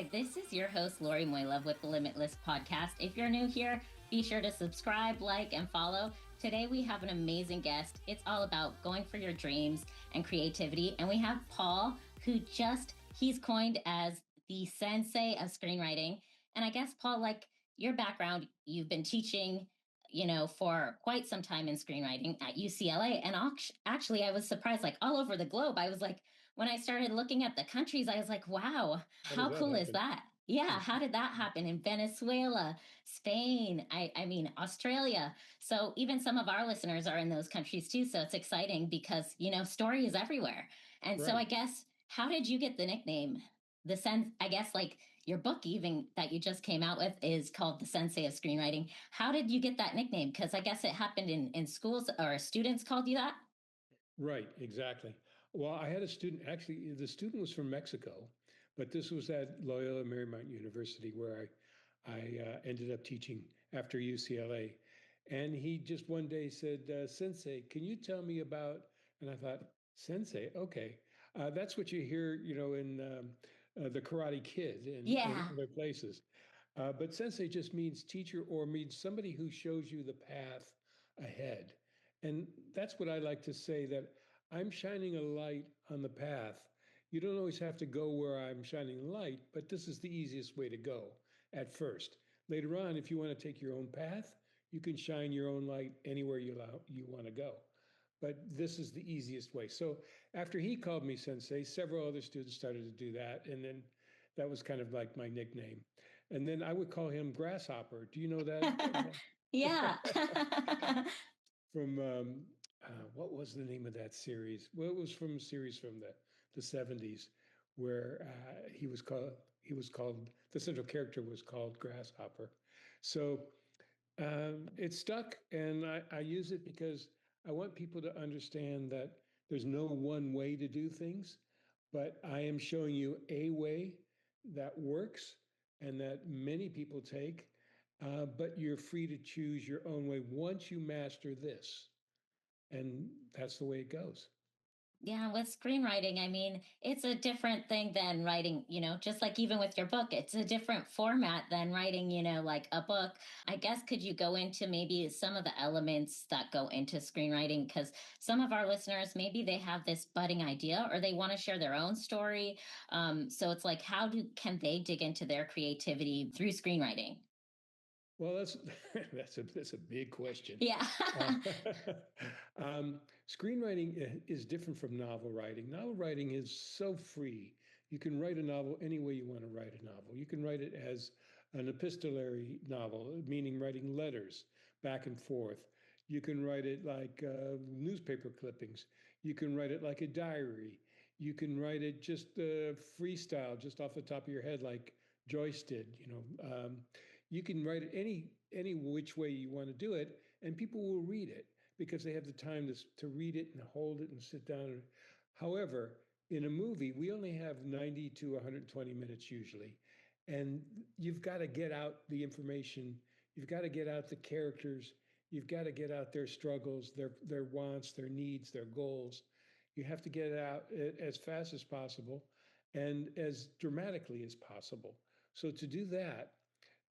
Hi, this is your host, Lori Moilov with the Limitless Podcast. If you're new here, be sure to subscribe, like, and follow. Today, we have an amazing guest. It's all about going for your dreams and creativity. And we have Paul, who he's coined as the sensei of screenwriting. And I guess, Paul, like your background, you've been teaching, for quite some time in screenwriting at UCLA. And actually, I was surprised, like all over the globe. I was like, when I started looking at the countries, I was like, wow, how cool is that? Yeah, how did that happen in Venezuela, Spain, I mean, Australia? So even some of our listeners are in those countries too. So it's exciting because, story is everywhere. And so I guess, how did you get the nickname? I guess like your book even that you just came out with is called The Sensei of Screenwriting. How did you get that nickname? Because I guess it happened in schools or students called you that. Right, exactly. Well, I had a student, actually, the student was from Mexico, but this was at Loyola Marymount University where I ended up teaching after UCLA. And he just one day said, Sensei, can you tell me about, and I thought, Sensei, okay. That's what you hear, in The Karate Kid and other places. But Sensei just means teacher or means somebody who shows you the path ahead. And that's what I like to say, that I'm shining a light on the path. You don't always have to go where I'm shining the light, but this is the easiest way to go at first. Later on, if you want to take your own path, you can shine your own light anywhere you want to go. But this is the easiest way. So after he called me sensei, several other students started to do that. And then that was kind of like my nickname. And then I would call him Grasshopper. Do you know that? Yeah. From what was the name of that series? Well, it was from a series from the 70s where he was called the central character was called Grasshopper. So it stuck, and I use it because I want people to understand that there's no one way to do things, but I am showing you a way that works and that many people take, but you're free to choose your own way once you master this. And that's the way it goes. Yeah, with screenwriting, I mean, it's a different thing than writing, just like even with your book, it's a different format than writing, like a book. I guess could you go into maybe some of the elements that go into screenwriting? Because some of our listeners, maybe they have this budding idea or they want to share their own story. So it's like, can they dig into their creativity through screenwriting? Well, that's that's a big question. Yeah. Screenwriting is different from novel writing. Novel writing is so free. You can write a novel any way you want to write a novel. You can write it as an epistolary novel, meaning writing letters back and forth. You can write it like newspaper clippings. You can write it like a diary. You can write it just freestyle, just off the top of your head, like Joyce did. You can write it any which way you want to do it, and people will read it because they have the time to read it and hold it and sit down. However, in a movie, we only have 90 to 120 minutes usually, and you've got to get out the information. You've got to get out the characters. You've got to get out their struggles, their wants, their needs, their goals. You have to get it out as fast as possible and as dramatically as possible. So to do that,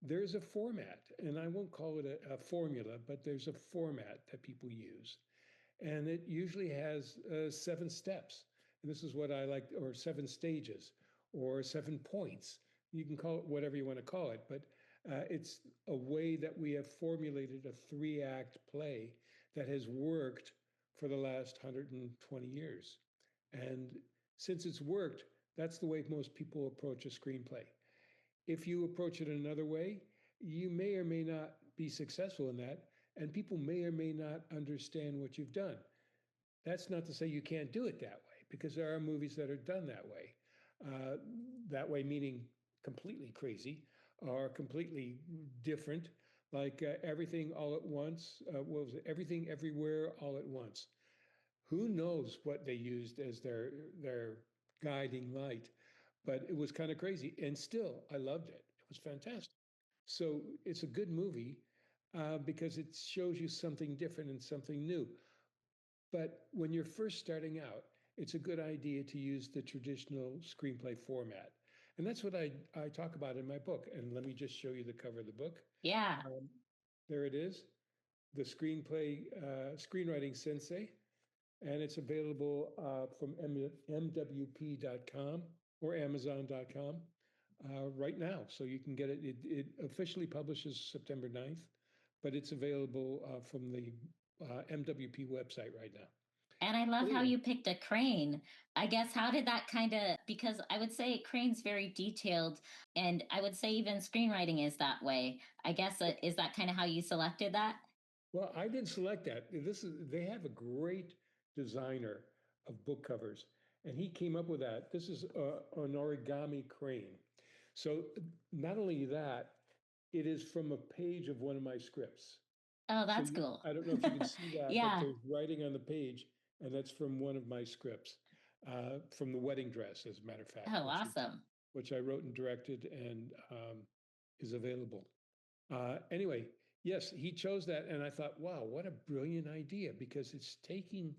there's a format, and I won't call it a formula, but there's a format that people use. And it usually has 7 steps. And this is what I like, or 7 stages, or 7 points. You can call it whatever you want to call it, but it's a way that we have formulated a 3-act play that has worked for the last 120 years. And since it's worked, that's the way most people approach a screenplay. If you approach it another way, you may or may not be successful in that, and people may or may not understand what you've done. That's not to say you can't do it that way, because there are movies that are done that way. That way, meaning completely crazy or completely different, like Everything All at Once. What was it? Everything Everywhere All at Once. Who knows what they used as their guiding light, but it was kind of crazy. And still, I loved it. It was fantastic. So it's a good movie because it shows you something different and something new. But when you're first starting out, it's a good idea to use the traditional screenplay format. And that's what I talk about in my book. And let me just show you the cover of the book. Yeah. There it is, the screenplay, Screenwriting Sensei, and it's available from mwp.com or amazon.com right now. So you can get it. It officially publishes September 9th, but it's available from the MWP website right now. And I love how Anyway, you picked a crane. I guess how did that kind of, because I would say crane's very detailed, and I would say even screenwriting is that way. I guess is that kind of how you selected that? well, I didn't select that. They have a great designer of book covers, and he came up with that. This is an origami crane. So not only that, it is from a page of one of my scripts. Oh, So that's cool. I don't know if you can see that, but Yeah. there's writing on the page, and that's from one of my scripts, from The Wedding Dress, as a matter of fact, Oh, awesome. which I wrote and directed and is available. Anyway, yes, he chose that, and I thought, wow, what a brilliant idea, because it's taking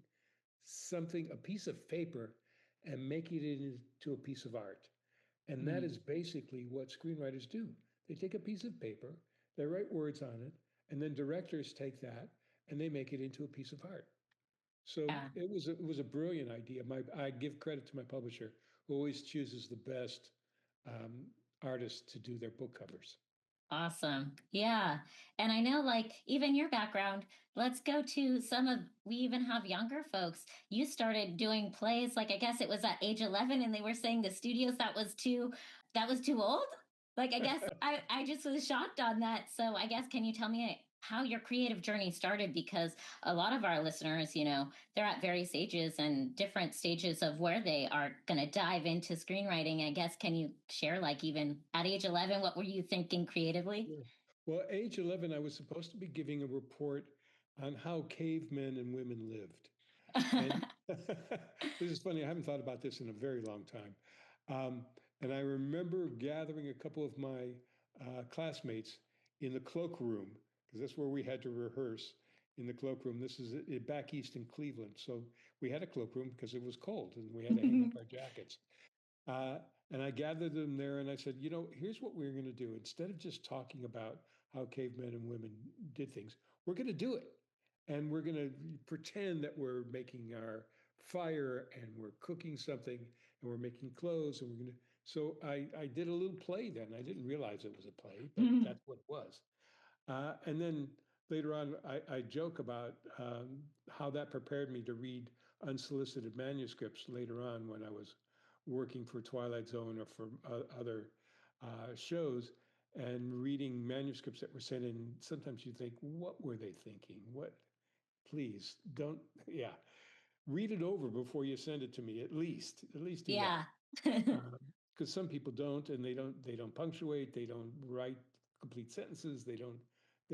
something, a piece of paper, and making it into a piece of art. And that Mm. is basically what screenwriters do. They take a piece of paper, they write words on it, and then directors take that and they make it into a piece of art. So Yeah. it was a brilliant idea. I give credit to my publisher, who always chooses the best um, artists to do their book covers. Awesome. Yeah. And I know, like, even your background, let's go to some of, we even have younger folks. You started doing plays, like, I guess it was at age 11, and they were saying the studios that was too old. Like, I guess I just was shocked on that. So I guess, can you tell me how your creative journey started? Because a lot of our listeners, they're at various ages and different stages of where they are going to dive into screenwriting. I guess, can you share, like, even at age 11, what were you thinking creatively? Sure. Well, at age 11, I was supposed to be giving a report on how cavemen and women lived. And this is funny, I haven't thought about this in a very long time. And I remember gathering a couple of my classmates in the cloakroom, because that's where we had to rehearse in the cloakroom. This is back east in Cleveland. So we had a cloakroom because it was cold and we had to hang up our jackets. Uh, and I gathered them there and I said, here's what we're going to do. Instead of just talking about how cavemen and women did things, we're going to do it. And we're going to pretend that we're making our fire and we're cooking something and we're making clothes and we're going to. So I did a little play then. I didn't realize it was a play, but that's what it was. And then later on, I joke about how that prepared me to read unsolicited manuscripts later on when I was working for Twilight Zone or for other shows and reading manuscripts that were sent in. Sometimes you think, what were they thinking? What? Please don't. Yeah, read it over before you send it to me. At least do that. Yeah. Because some people don't, and they don't punctuate, they don't write complete sentences, they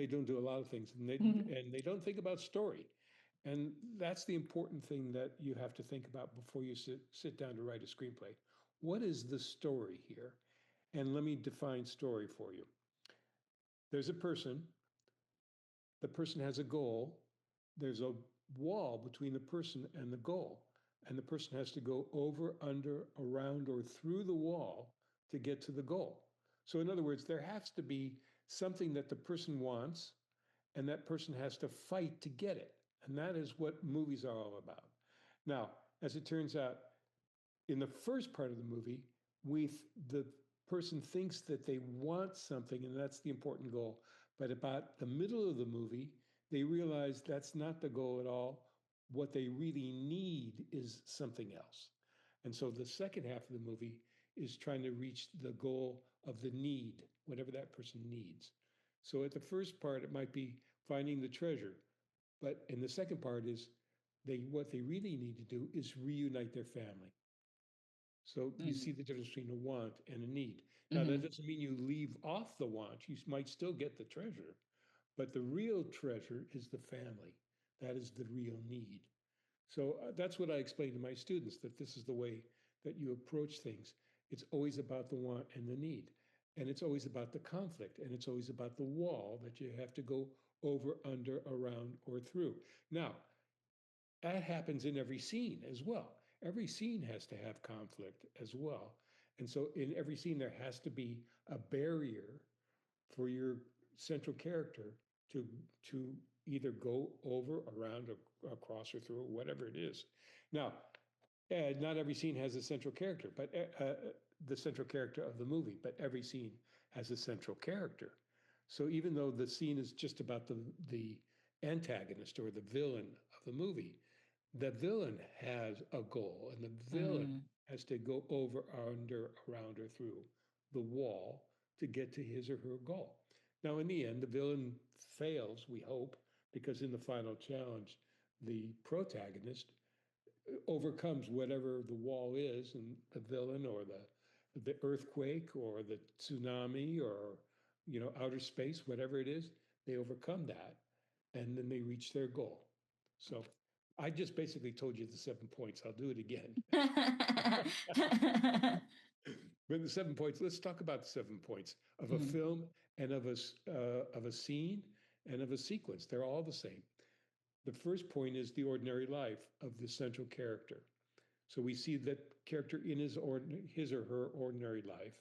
don't do a lot of things, and they don't think about story. And that's the important thing that you have to think about before you sit down to write a screenplay. What is the story here? And let me define story for you. There's a person, the person has a goal, there's a wall between the person and the goal, and the person has to go over, under, around, or through the wall to get to the goal. So, in other words, there has to be something that the person wants, and that person has to fight to get it. And that is what movies are all about. Now, as it turns out, in the first part of the movie, the person thinks that they want something, and that's the important goal. But about the middle of the movie, they realize that's not the goal at all. What they really need is something else. And so the second half of the movie is trying to reach the goal of the need, whatever that person needs. So at the first part, it might be finding the treasure. But in the second part is what they really need to do is reunite their family. So you see the difference between a want and a need. Now, that doesn't mean you leave off the want. You might still get the treasure, but the real treasure is the family. That is the real need. So that's what I explain to my students, that this is the way that you approach things. It's always about the want and the need. And it's always about the conflict. And it's always about the wall that you have to go over, under, around, or through. Now, that happens in every scene as well. Every scene has to have conflict as well. And so in every scene, there has to be a barrier for your central character to to either go over, around, or across, or through, or whatever it is. Now, not every scene has a central character, but the central character of the movie, but every scene has a central character. So even though the scene is just about the antagonist or the villain of the movie, the villain has a goal, and the villain has to go over, under, around, or through the wall to get to his or her goal. Now, in the end, the villain fails, we hope, because in the final challenge, the protagonist overcomes whatever the wall is, and the villain, or the earthquake, or the tsunami, or outer space, whatever it is, they overcome that, and then they reach their goal. So I just basically told you the 7 points. I'll do it again. But the 7 points, let's talk about the 7 points of a film, and of a scene, and of a sequence. They're all the same. The first point is the ordinary life of the central character. So we see that character in his or her ordinary life,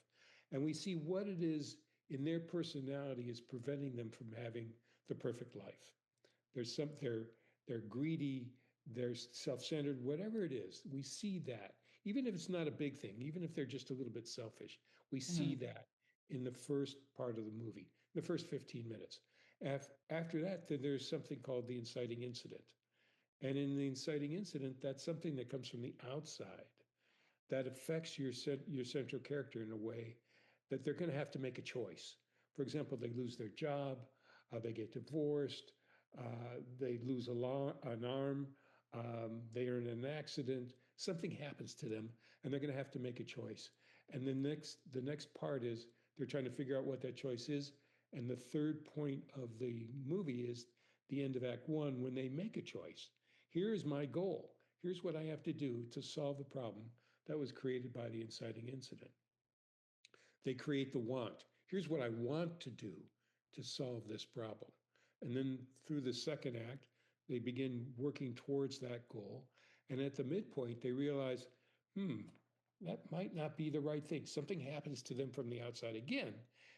and we see what it is in their personality is preventing them from having the perfect life. They're greedy, they're self-centered, whatever it is. We see that, even if it's not a big thing, even if they're just a little bit selfish, we see that in the first part of the movie, the first 15 minutes. After that, then there's something called the inciting incident. And in the inciting incident, that's something that comes from the outside that affects your central character in a way that they're going to have to make a choice. For example, they lose their job, they get divorced, they lose an arm, they are in an accident, something happens to them, and they're going to have to make a choice. And the next part is they're trying to figure out what that choice is. And the third point of the movie is the end of Act One, when they make a choice. Here is my goal. Here's what I have to do to solve the problem that was created by the inciting incident. They create the want. Here's what I want to do to solve this problem. And then through the second act, they begin working towards that goal. And at the midpoint, they realize, that might not be the right thing. Something happens to them from the outside again.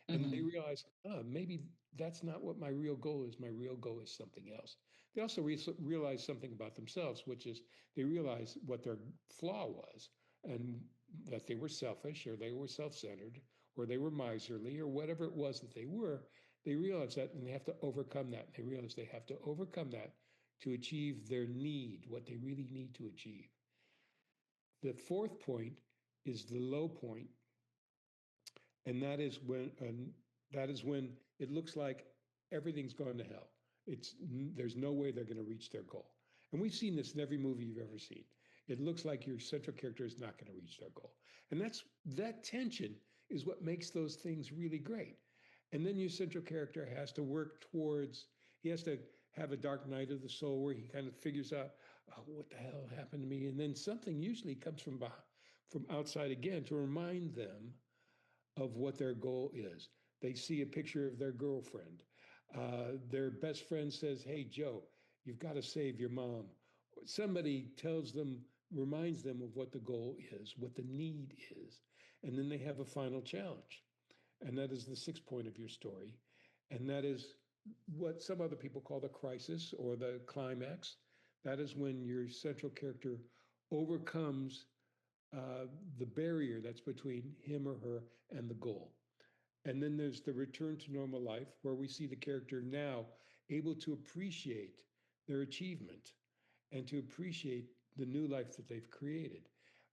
And they realize, maybe that's not what my real goal is. My real goal is something else. They also realize something about themselves, which is they realize what their flaw was, and that they were selfish, or they were self-centered, or they were miserly, or whatever it was that they were. They realize that, and they have to overcome that. They realize they have to overcome that to achieve their need, what they really need to achieve. The fourth point is the low point, and that is when it looks like everything's gone to hell. There's no way they're going to reach their goal. And we've seen this in every movie you've ever seen. It looks like your central character is not going to reach their goal. And that tension is what makes those things really great. And then your central character has to work towards, he has to have a dark night of the soul where he kind of figures out, oh, what the hell happened to me? And then something usually comes from outside again to remind them of what their goal is. They see a picture of their girlfriend. Their best friend says, hey, Joe, you've got to save your mom. Somebody reminds them of what the goal is, what the need is. And then they have a final challenge. And that is the sixth point of your story. And that is what some other people call the crisis or the climax. That is when your central character overcomes the barrier that's between him or her and the goal. And then there's the return to normal life, where we see the character now able to appreciate their achievement and to appreciate the new life that they've created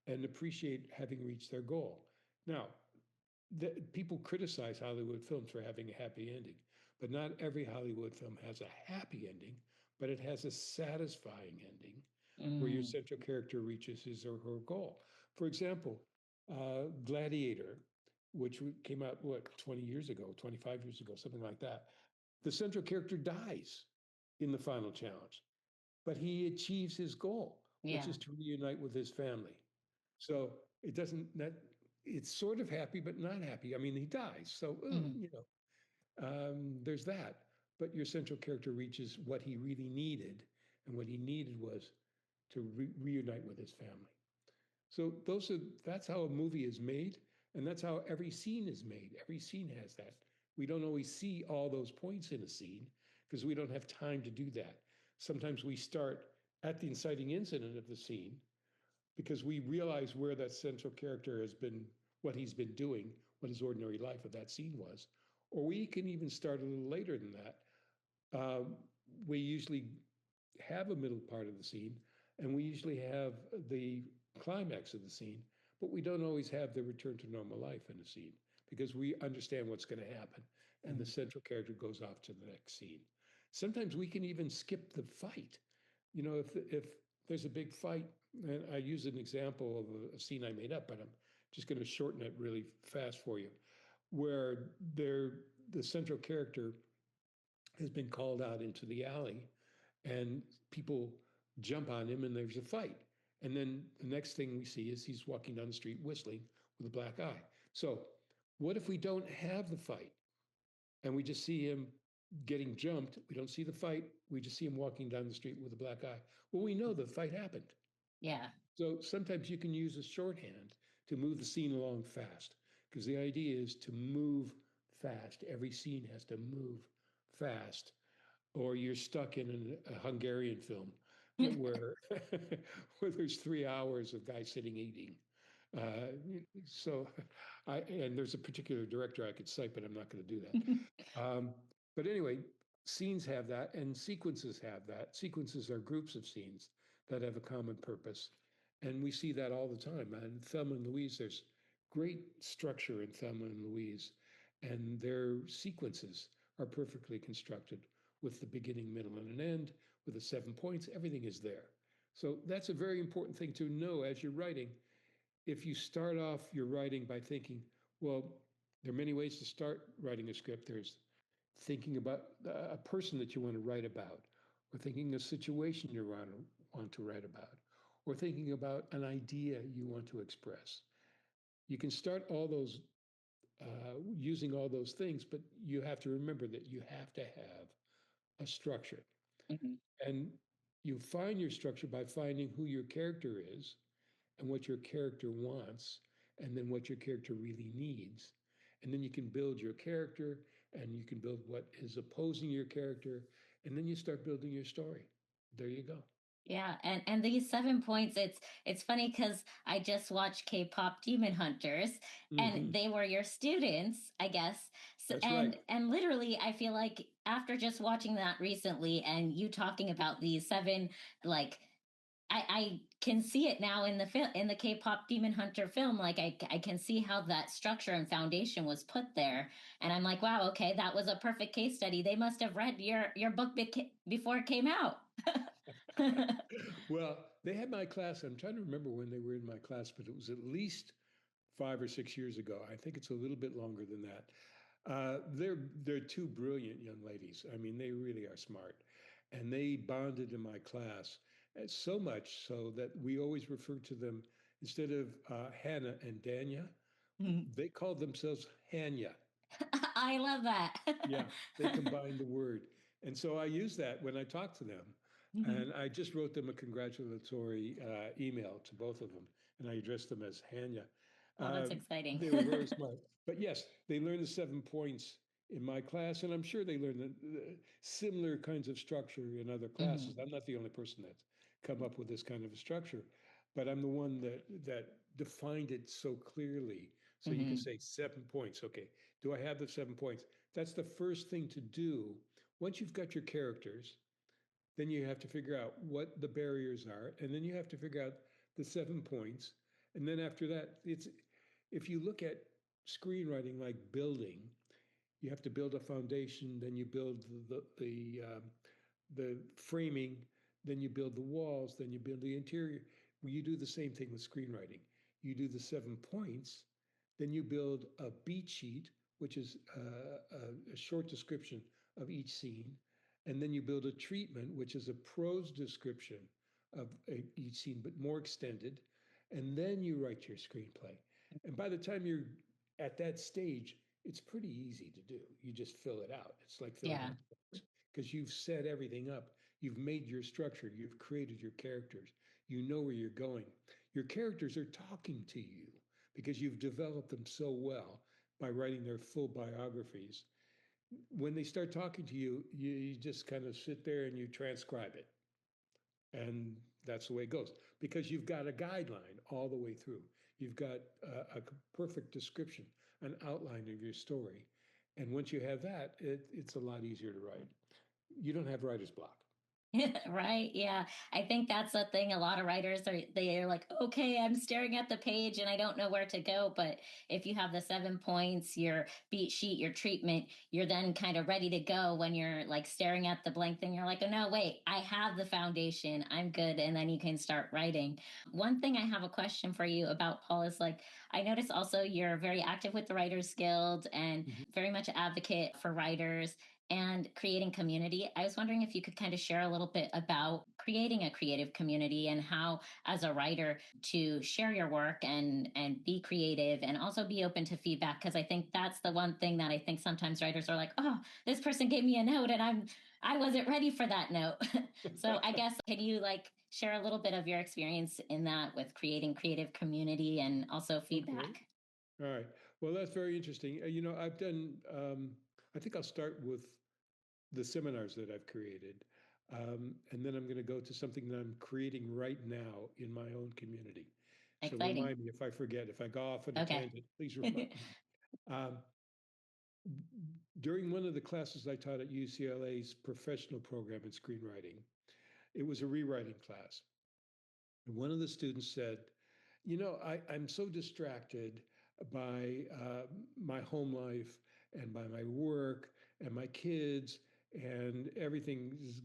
and appreciate having reached their goal. Now, people criticize Hollywood films for having a happy ending, but not every Hollywood film has a happy ending, but it has a satisfying ending where your central character reaches his or her goal. For example, Gladiator, which came out, 20 years ago, 25 years ago, something like that. The central character dies in the final challenge, but he achieves his goal, which is to reunite with his family. So it's sort of happy, but not happy. I mean, he dies. So, there's that. But your central character reaches what he really needed. And what he needed was to reunite with his family. So that's how a movie is made. And that's how every scene is made. Every scene has that. We don't always see all those points in a scene because we don't have time to do that. Sometimes we start at the inciting incident of the scene because we realize where that central character has been, what he's been doing, what his ordinary life of that scene was. Or we can even start a little later than that. We usually have a middle part of the scene, and we usually have the climax of the scene, but we don't always have the return to normal life in a scene because we understand what's going to happen, and the central character goes off to the next scene. Sometimes we can even skip the fight. You know, if there's a big fight, and I use an example of a scene I made up, but I'm just going to shorten it really fast for you, where the central character has been called out into the alley and people jump on him and there's a fight. And then the next thing we see is he's walking down the street whistling with a black eye. So, what if we don't have the fight and we just see him getting jumped? We don't see the fight. We just see him walking down the street with a black eye. Well, we know the fight happened. Yeah. So sometimes you can use a shorthand to move the scene along fast because the idea is to move fast. Every scene has to move fast, or you're stuck in a Hungarian film where where there's 3 hours of guys sitting eating. So, and there's a particular director I could cite, but I'm not going to do that. But anyway, scenes have that, and sequences have that. Sequences are groups of scenes that have a common purpose, and we see that all the time. And Thelma and Louise, there's great structure in Thelma and Louise, and their sequences are perfectly constructed with the beginning, middle, and an end, with the 7 points. Everything is there. So that's a very important thing to know as you're writing. If you start off your writing by thinking, well, there are many ways to start writing a script. There's thinking about a person that you want to write about, or thinking a situation you want to write about, or thinking about an idea you want to express. You can start all those using all those things, but you have to remember that you have to have a structure. Mm-hmm. And you find your structure by finding who your character is and what your character wants, and then what your character really needs. And then you can build your character, and you can build what is opposing your character, and then you start building your story. There you go. Yeah, and these 7 points, it's funny because I just watched K-pop Demon Hunters, and Mm-hmm. they were your students, I guess. So, That's right. and literally, I feel like after just watching that recently, and you talking about these seven, like I can see it now in the film, in the K-pop Demon Hunter film. Like I can see how that structure and foundation was put there, and I'm like, wow, okay, that was a perfect case study. They must have read your book before it came out. Well, they had my class. I'm trying to remember when they were in my class, but it was at least 5 or 6 years ago. I think it's a little bit longer than that. They're two brilliant young ladies. I mean, they really are smart, and they bonded in my class so much so that we always referred to them instead of Hannah and Danya. They called themselves Hanya. I love that. Yeah, they combined the word, and so I use that when I talk to them. And I just wrote them a congratulatory email to both of them, and I addressed them as Hanya. Oh, that's exciting. They were very smart. But yes, they learned the 7 points in my class, and I'm sure they learned the similar kinds of structure in other classes. Hmm. I'm not the only person that's come up with this kind of a structure, but I'm the one that defined it so clearly. So you can Hmm. say 7 points. Okay, do I have the 7 points? That's the first thing to do. Once you've got your characters, then you have to figure out what the barriers are, and then you have to figure out the 7 points. And then after that, it's if you look at screenwriting like building, you have to build a foundation, then you build the framing, then you build the walls, then you build the interior. Well, you do the same thing with screenwriting. You do the 7 points, then you build a beat sheet, which is a short description of each scene, and then you build a treatment, which is a prose description of each scene, but more extended, and then you write your screenplay. And by the time you're at that stage, it's pretty easy to do. You just fill it out. It's like filling Yeah. out because you've set everything up. You've made your structure. You've created your characters. You know where you're going. Your characters are talking to you because you've developed them so well by writing their full biographies. When they start talking to you, you just kind of sit there and you transcribe it. And that's the way it goes because you've got a guideline all the way through. You've got a perfect description, an outline of your story. And once you have that, it's a lot easier to write. You don't have writer's block. Right. Yeah. I think that's the thing. A lot of writers they're like, okay, I'm staring at the page and I don't know where to go. But if you have the 7 points, your beat sheet, your treatment, you're then kind of ready to go when you're like staring at the blank thing. You're like, oh, no, wait, I have the foundation. I'm good. And then you can start writing. One thing I have a question for you about, Paul, is like, I notice also you're very active with the Writers Guild and very much an advocate for writers and creating community. I was wondering if you could kind of share a little bit about creating a creative community and how, as a writer, to share your work and be creative and also be open to feedback. Because I think that's the one thing that I think sometimes writers are like, oh, this person gave me a note and I wasn't ready for that note. So I guess can you like share a little bit of your experience in that with creating creative community and also feedback? Okay. All right. Well, that's very interesting. I've done. I think I'll start with the seminars that I've created. And then I'm going to go to something that I'm creating right now in my own community. Exciting. So remind me if I forget, if I go off on a tangent, please remind me. During one of the classes I taught at UCLA's professional program in screenwriting, it was a rewriting class. And one of the students said, I'm so distracted by my home life and by my work and my kids and everything is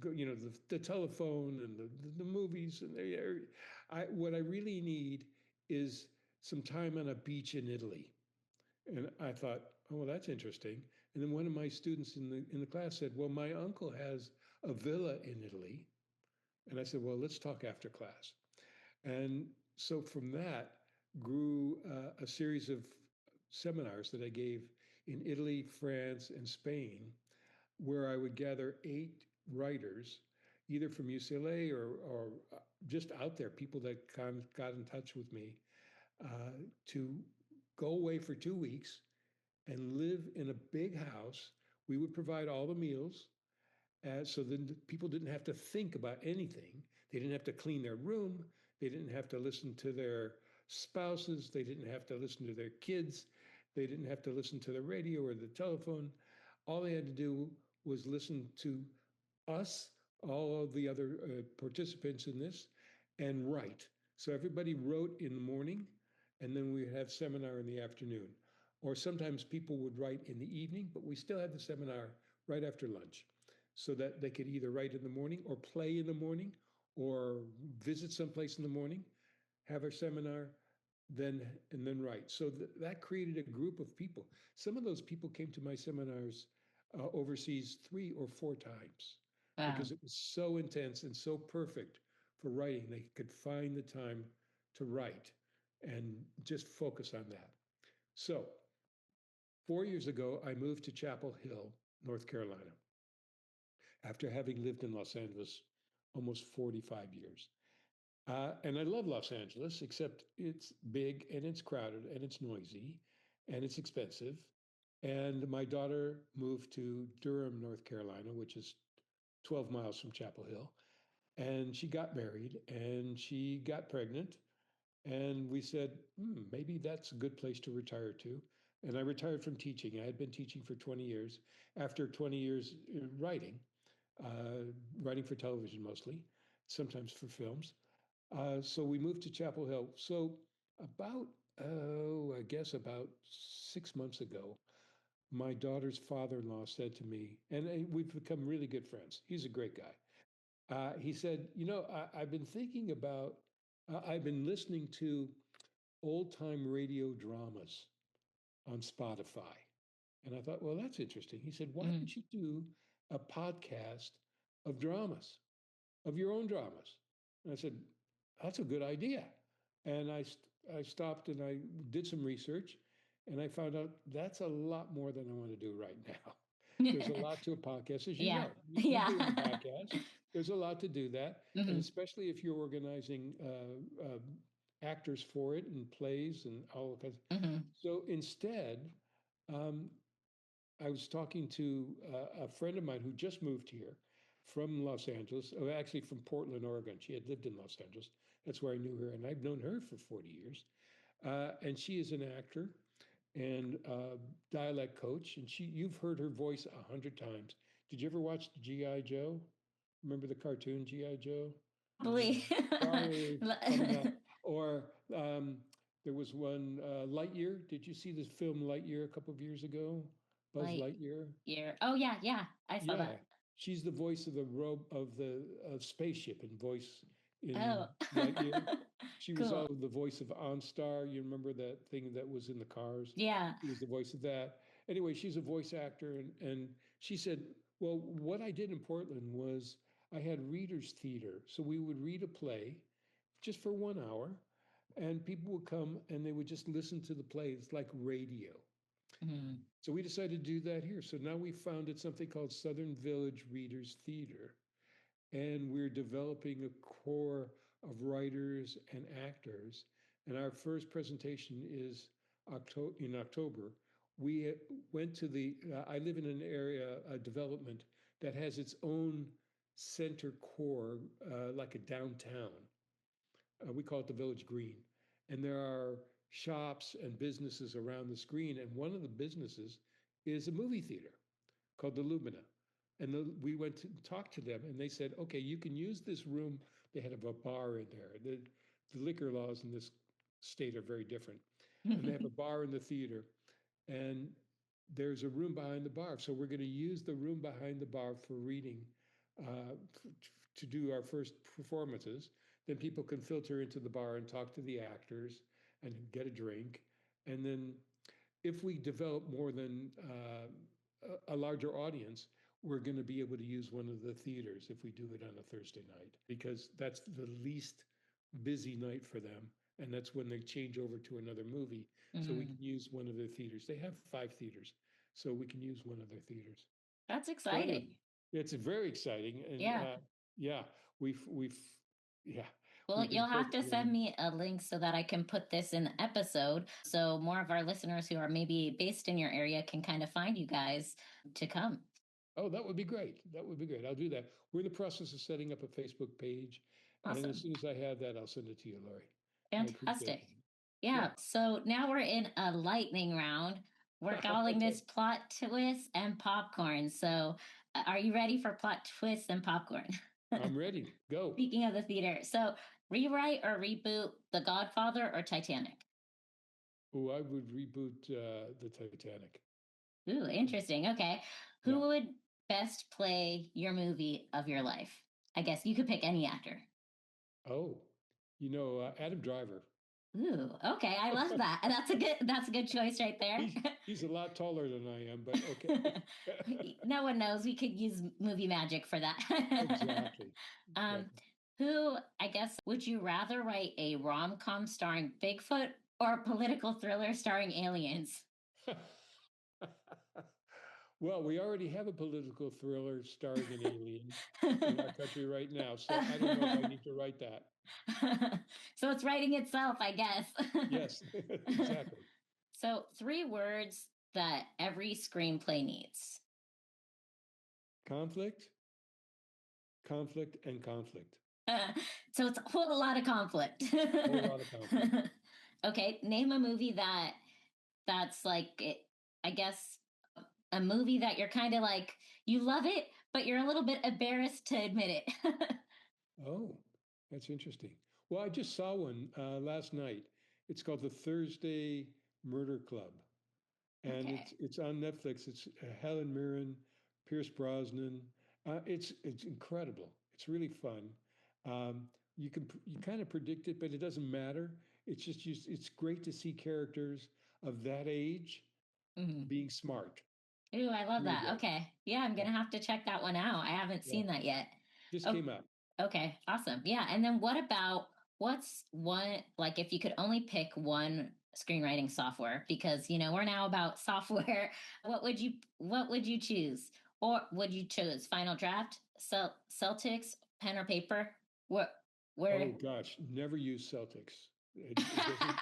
the telephone and the movies and what I really need is some time on a beach in Italy. And I thought, oh, well, that's interesting. And then one of my students in the class said, well, my uncle has a villa in Italy. And I said, well, let's talk after class. And so from that grew a series of seminars that I gave in Italy, France, and Spain, where I would gather 8 writers, either from UCLA or just out there, people that got in touch with me, to go away for 2 weeks and live in a big house. We would provide all the meals. So then people didn't have to think about anything. They didn't have to clean their room. They didn't have to listen to their spouses. They didn't have to listen to their kids. They didn't have to listen to the radio or the telephone. All they had to do was listen to us, all of the other participants in this, and write. So everybody wrote in the morning, and then we would have seminar in the afternoon. Or sometimes people would write in the evening, but we still had the seminar right after lunch so that they could either write in the morning or play in the morning or visit someplace in the morning, have our seminar, and then write. So that created a group of people. Some of those people came to my seminars overseas 3 or 4 times because it was so intense and so perfect for writing. They could find the time to write and just focus on that. So 4 years ago, I moved to Chapel Hill, North Carolina, after having lived in Los Angeles almost 45 years. And I love Los Angeles, except it's big and it's crowded and it's noisy and it's expensive. And my daughter moved to Durham, North Carolina, which is 12 miles from Chapel Hill. And she got married and she got pregnant. And we said, maybe that's a good place to retire to. And I retired from teaching. I had been teaching for 20 years. After 20 years writing, writing for television mostly, sometimes for films. So we moved to Chapel Hill. So about 6 months ago, my daughter's father-in-law said to me, and we've become really good friends. He's a great guy. He said, I've been thinking about, I've been listening to old-time radio dramas on Spotify. And I thought, well, that's interesting. He said, why don't you do a podcast of dramas, of your own dramas? And I said, that's a good idea. And I stopped and I did some research and I found out that's a lot more than I want to do right now. There's a lot to a podcast, as you know. You do a podcast. There's a lot to do that. And especially if you're organizing actors for it and plays and all kinds. Hmm. So instead, um, I was talking to a friend of mine who just moved here from Los Angeles, or actually from Portland, Oregon. She had lived in Los Angeles. That's where I knew her, and I've known her for 40 years. And she is an actor and dialect coach, and you've heard her voice 100 times. Did you ever watch G.I. Joe? Remember the cartoon G.I. Joe? The Probably. star is coming up. Or there was one Lightyear. Did you see this film Lightyear a couple of years ago? Buzz Like Lightyear. year. Oh yeah, yeah. I saw Yeah, that. she's the voice of the spaceship and voice in Oh. Lightyear. She was Cool. also the voice of OnStar. You remember that thing that was in the cars? Yeah. She was the voice of that. Anyway, she's a voice actor, and she said, "Well, what I did in Portland was I had readers' theater, so we would read a play just for 1 hour, and people would come and they would just listen to the play. It's like radio." Mhm. So we decided to do that here. So now we founded something called Southern Village Readers Theater, and we're developing a core of writers and actors. And our first presentation is in October. We went to I live in an area, a development that has its own center core, like a downtown. We call it the Village Green. And there are shops and businesses around the screen. And one of the businesses is a movie theater called the Lumina. And we went to talk to them, and they said, okay, you can use this room. They had a bar in there. The liquor laws in this state are very different. And they have a bar in the theater, and there's a room behind the bar. So we're going to use the room behind the bar for reading, uh, to do our first performances. Then people can filter into the bar and talk to the actors and get a drink. And then if we develop more than a larger audience, we're going to be able to use one of the theaters if we do it on a Thursday night, because that's the least busy night for them. And that's when they change over to another movie. So we Mhm. can use one of their theaters. They have 5 theaters, so we can use one of their theaters. That's So anyway, exciting. it's very exciting. And Yeah. yeah, we've, yeah, Well, we've been you'll have to focusing send on. me a link so that I can put this in the episode so more of our listeners who are maybe based in your area can kind of find you guys to come. Oh, that would be great. That would be great. I'll do that. We're in the process of setting up a Facebook page. And as Awesome. soon as I have that, I'll send it to you, Lori. I appreciate Fantastic. that. Yeah. So now we're in a lightning round. We're Yeah. calling Okay. this plot twists and popcorn. So are you ready for plot twists and popcorn? I'm ready. Go. Speaking of the theater. So rewrite or reboot The Godfather or Titanic? Oh, I would reboot the Titanic. Ooh, interesting. Okay. Yeah. Who would best play your movie of your life? I guess you could pick any actor. Oh, Adam Driver. Ooh, okay. I love that. That's a good choice right there. He's a lot taller than I am, but okay. No one knows. We could use movie magic for that. Exactly. um, Exactly. who, I guess, would you rather write a rom-com starring Bigfoot or a political thriller starring aliens? Well, we already have a political thriller starring an alien in our country right now, so I don't know if I need to write that. So it's writing itself, I guess. Yes, exactly. So 3 words that every screenplay needs. Conflict, conflict, and conflict. So it's a whole lot of conflict. A whole lot of conflict. Okay, name a movie that's like I guess a movie that you're kind of like you love it, but you're a little bit embarrassed to admit it. Oh, that's interesting. Well, I just saw one last night. It's called The Thursday Murder Club, and Okay. it's on Netflix. It's Helen Mirren, Pierce Brosnan. It's incredible. It's really fun. You kind of predict it, but it doesn't matter. It's great to see characters of that age Mhm. being smart. Ooh, I It's love really that. great. Okay. Yeah, I'm Yeah, going to have to check that one out. I haven't yeah. seen that yet. Just Oh, came out. okay. Awesome. Yeah. And then what about what's one, like if you could only pick one screenwriting software, because, we're now about software, what would you choose? Or would you choose Final Draft, Celtics, pen or paper? Where, Oh where, gosh, never use Celtics. It doesn't,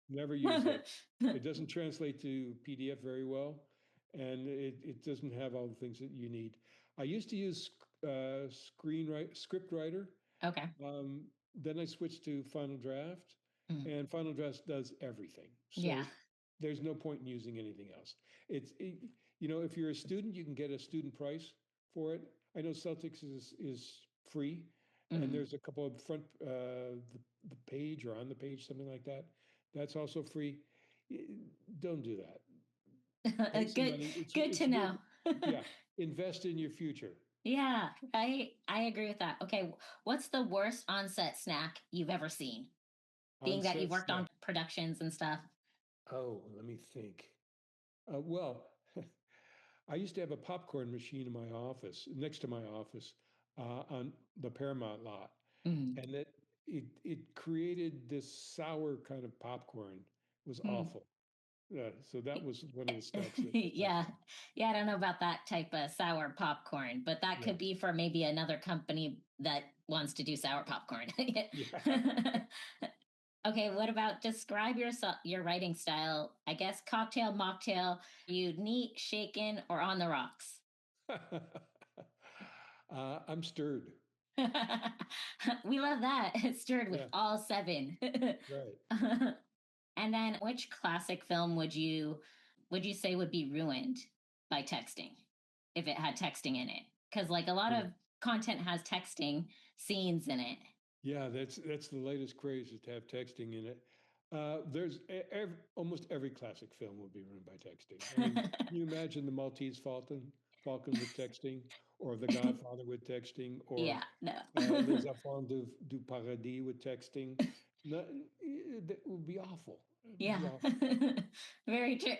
never use it. It doesn't translate to PDF very well, and it doesn't have all the things that you need. I used to use script writer. Okay. Um, then I switched to Final Draft, Mm. and Final Draft does everything. Yeah. So there's no point in using anything else. You know, if you're a student, you can get a student price for it. I know Celtics is free, and Mm. there's a couple of front the page or on the page, something like that. That's also free. Don't do that. Pay some Good, money. good It's to worth. know. Yeah, invest in your future. Yeah, I agree with that. Okay, what's the worst on-set snack you've ever seen? Being that you've Onset worked on snack. productions and stuff. Oh, let me think. Well, I used to have a popcorn machine in my office, next to my office, on the Paramount lot, Mm. and it created this sour kind of popcorn. It was Mm. awful. So that was one of the snacks that I Yeah. had. Yeah, I don't know about that type of sour popcorn, but that Yeah, could be for maybe another company that wants to do sour popcorn. yeah. Okay, what about describe your writing style? I guess cocktail, mocktail, you neat, shaken, or on the rocks? I'm stirred. We love that. It's stirred with Yeah, all seven. right. And then which classic film would you say would be ruined by texting if it had texting in it? Because like a lot Yeah. of content has texting scenes in it. Yeah, that's the latest craze is to have texting in it. Almost every classic film will be ruined by texting. I mean, can you imagine the Maltese Falcon with texting, or The Godfather with texting, or Yeah, no. Les Enfants du Paradis with texting? No, that would be awful. It would Yeah. be awful. Very true.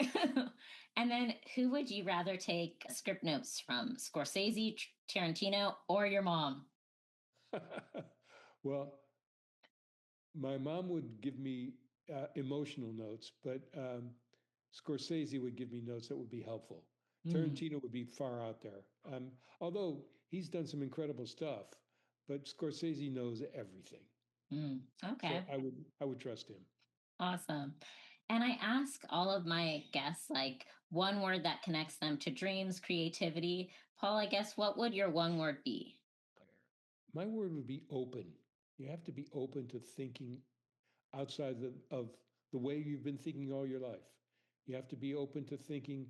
And then who would you rather take script notes from? Scorsese, Tarantino, or your mom? Well, my mom would give me emotional notes, but Scorsese would give me notes that would be helpful. Mm, Tarantino would be far out there. Although he's done some incredible stuff, but Scorsese knows everything. mm. So Okay. I would trust him. Awesome. And I ask all of my guests like one word that connects them to dreams, creativity. Paul, I guess what would your one word be? My word would be open. You have to be open to thinking outside of the way you've been thinking all your life. You have to be open to thinking,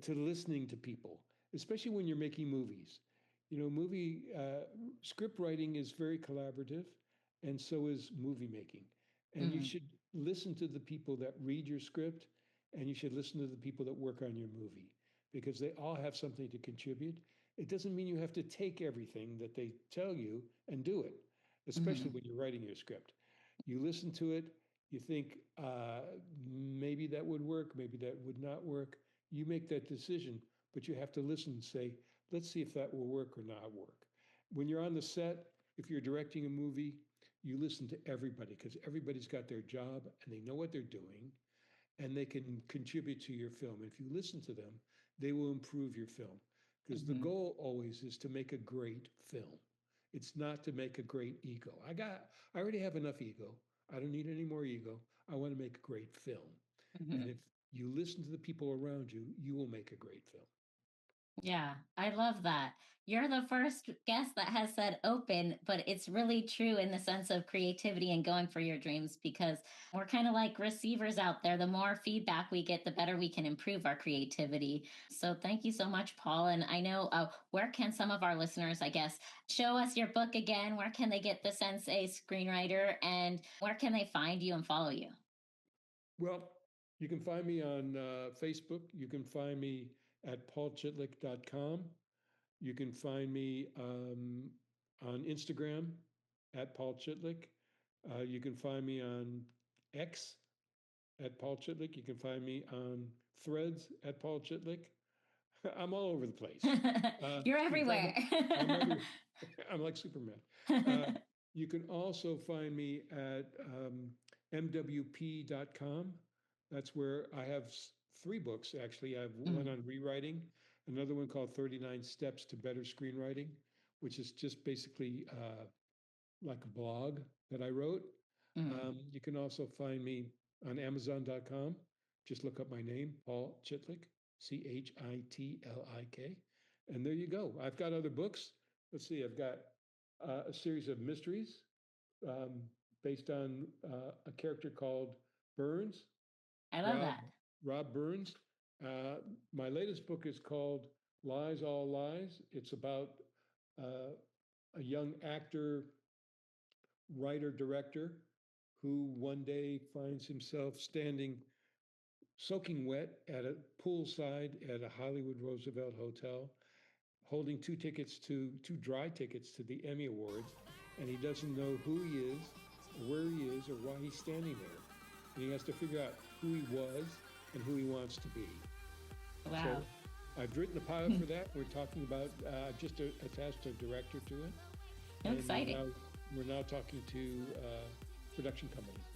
to listening to people, especially when you're making movies. You know, movie script writing is very collaborative, and so is movie making. And you Mm, should listen to the people that read your script, and you should listen to the people that work on your movie because they all have something to contribute. It doesn't mean you have to take everything that they tell you and do it, especially mm, when you're writing your script. You listen to it, you think maybe that would work, maybe that would not work. You make that decision, but you have to listen and say, let's see if that will work or not work. When you're on the set, if you're directing a movie, you listen to everybody because everybody's got their job and they know what they're doing and they can contribute to your film. If you listen to them, they will improve your film because the mhm, goal always is to make a great film. It's not to make a great ego. I already have enough ego. I don't need any more ego. I want to make a great film. And mhm. if you listen to the people around you, you will make a great film. Yeah, I love that. You're the first guest that has said open, but it's really true in the sense of creativity and going for your dreams because we're kind of like receivers out there. The more feedback we get, the better we can improve our creativity. So thank you so much, Paul. And I know where can some of our listeners, I guess, show us your book again? Where can they get the Sensei screenwriter and where can they find you and follow you? Well, you can find me on Facebook. You can find me at paulchitlik.com. You can find me on Instagram at Paul Chitlik. You can find me on X at Paul Chitlik. You can find me on Threads at Paul Chitlik. I'm all over the place. You're You can find me. everywhere. I'm everywhere. I'm like Superman. Uh, you can also find me at mwp.com. That's where I have three books, actually. I have one Mm, on rewriting, another one called 39 Steps to Better Screenwriting, which is just basically like a blog that I wrote. Mm. You can also find me on Amazon.com. Just look up my name, Paul Chitlik, Chitlik. And there you go. I've got other books. Let's see, I've got a series of mysteries um, based on a character called Burns, I love Rob, that. Rob Burns. Uh, my latest book is called Lies, All Lies. It's about a young actor, writer, director who one day finds himself standing soaking wet at a poolside at a Hollywood Roosevelt hotel, holding two dry tickets to the Emmy Awards, and he doesn't know who he is, or where he is, or why he's standing there. And he has to figure out who he was and who he wants to be. Wow. So I've written the pilot for that. We're talking about just attached a director to it. Exciting. And we're now talking to production companies.